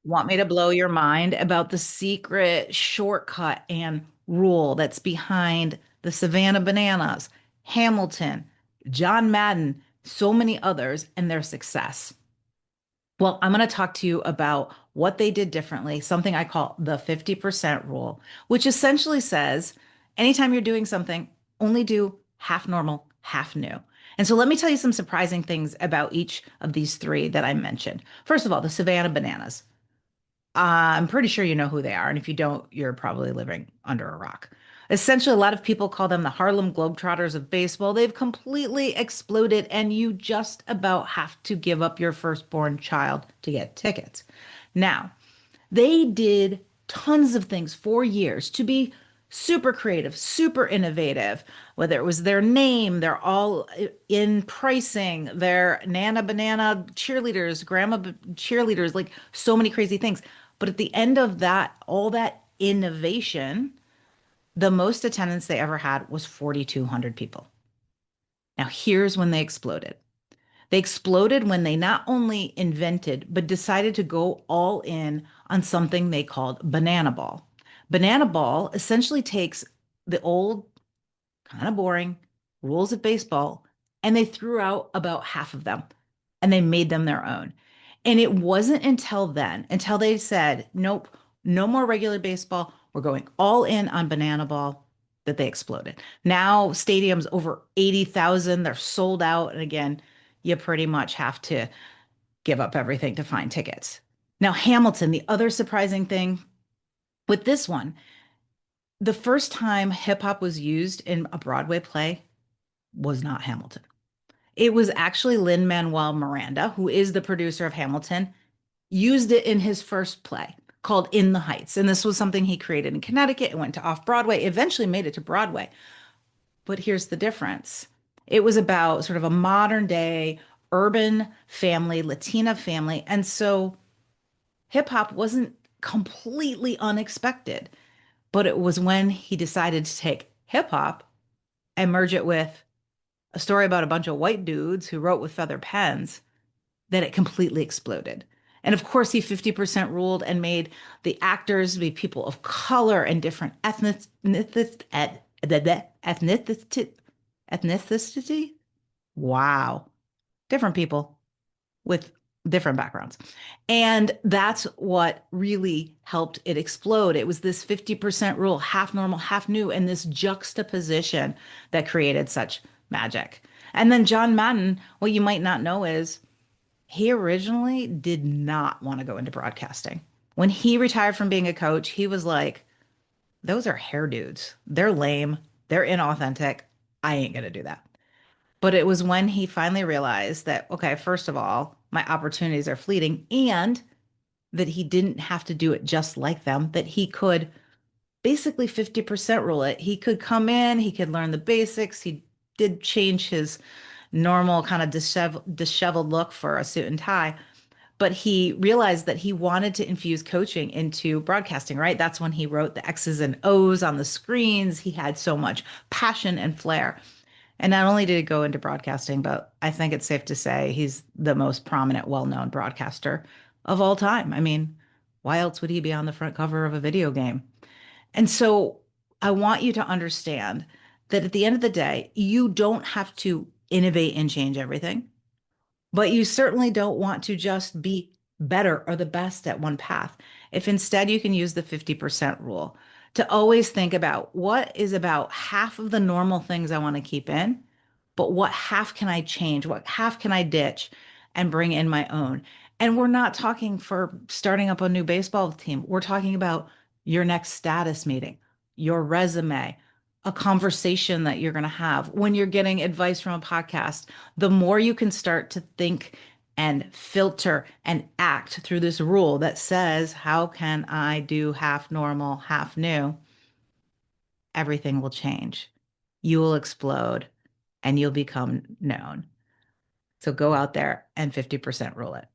Want me to blow your mind about the secret shortcut and rule that's behind the Savannah Bananas, Hamilton, John Madden, so many others, and their success? Well, I'm going to talk to you about what they did differently, something I call the 50% rule, which essentially says anytime you're doing something, only do half normal, half new. And so let me tell you some surprising things about each of these three that I mentioned. First of all, the Savannah Bananas. I'm pretty sure you know who they are. And if you don't, you're probably living under a rock. Essentially, a lot of people call them the Harlem Globetrotters of baseball. They've completely exploded, and you just about have to give up your firstborn child to get tickets. Now, they did tons of things for years to be super creative, super innovative, whether it was their name, they're all in pricing, their Nana Banana cheerleaders, cheerleaders, like so many crazy things. But at the end of that, all that innovation, the most attendance they ever had was 4,200 people. Now, here's when they exploded. They exploded when they not only invented, but decided to go all in on something they called banana ball. Banana ball essentially takes the old, kind of boring rules of baseball and they threw out about half of them and they made them their own. And it wasn't until then, until they said, nope, no more regular baseball. We're going all in on banana ball that they exploded. Now, stadiums over 80,000, they're sold out. And again, you pretty much have to give up everything to find tickets. Now, Hamilton, the other surprising thing with this one, the first time hip hop was used in a Broadway play was not Hamilton. It was actually Lin-Manuel Miranda, who is the producer of Hamilton, used it in his first play called In the Heights. And this was something he created in Connecticut. It went to off Broadway, eventually made it to Broadway. But here's the difference. It was about sort of a modern day urban family, Latina family. And so hip hop wasn't completely unexpected, but it was when he decided to take hip hop and merge it with a story about a bunch of white dudes who wrote with feather pens that it completely exploded. And of course, he 50% ruled and made the actors be people of color and different ethnicity. Wow. Different people with different backgrounds. And that's what really helped it explode. It was this 50% rule, half normal, half new, and this juxtaposition that created such magic. And then John Madden, what you might not know is he originally did not want to go into broadcasting. When he retired from being a coach, he was like, those are hair dudes. They're lame. They're inauthentic. I ain't going to do that. But it was when he finally realized that, okay, first of all, my opportunities are fleeting and that he didn't have to do it just like them, that he could basically 50% rule it. He could come in, he could learn the basics. He did change his normal kind of disheveled look for a suit and tie, but he realized that he wanted to infuse coaching into broadcasting, right? That's when he wrote the X's and O's on the screens. He had so much passion and flair. And not only did he go into broadcasting, but I think it's safe to say he's the most prominent, well-known broadcaster of all time. I mean, why else would he be on the front cover of a video game? And so I want you to understand that at the end of the day, you don't have to innovate and change everything, but you certainly don't want to just be better or the best at one path. If instead you can use the 50% rule to always think about what is about half of the normal things I want to keep in, but what half can I change? What half can I ditch and bring in my own? And we're not talking for starting up a new baseball team. We're talking about your next status meeting, your resume, a conversation that you're going to have when you're getting advice from a podcast. The more you can start to think and filter and act through this rule that says, how can I do half normal, half new? Everything will change. You will explode and you'll become known. So go out there and 50% rule it.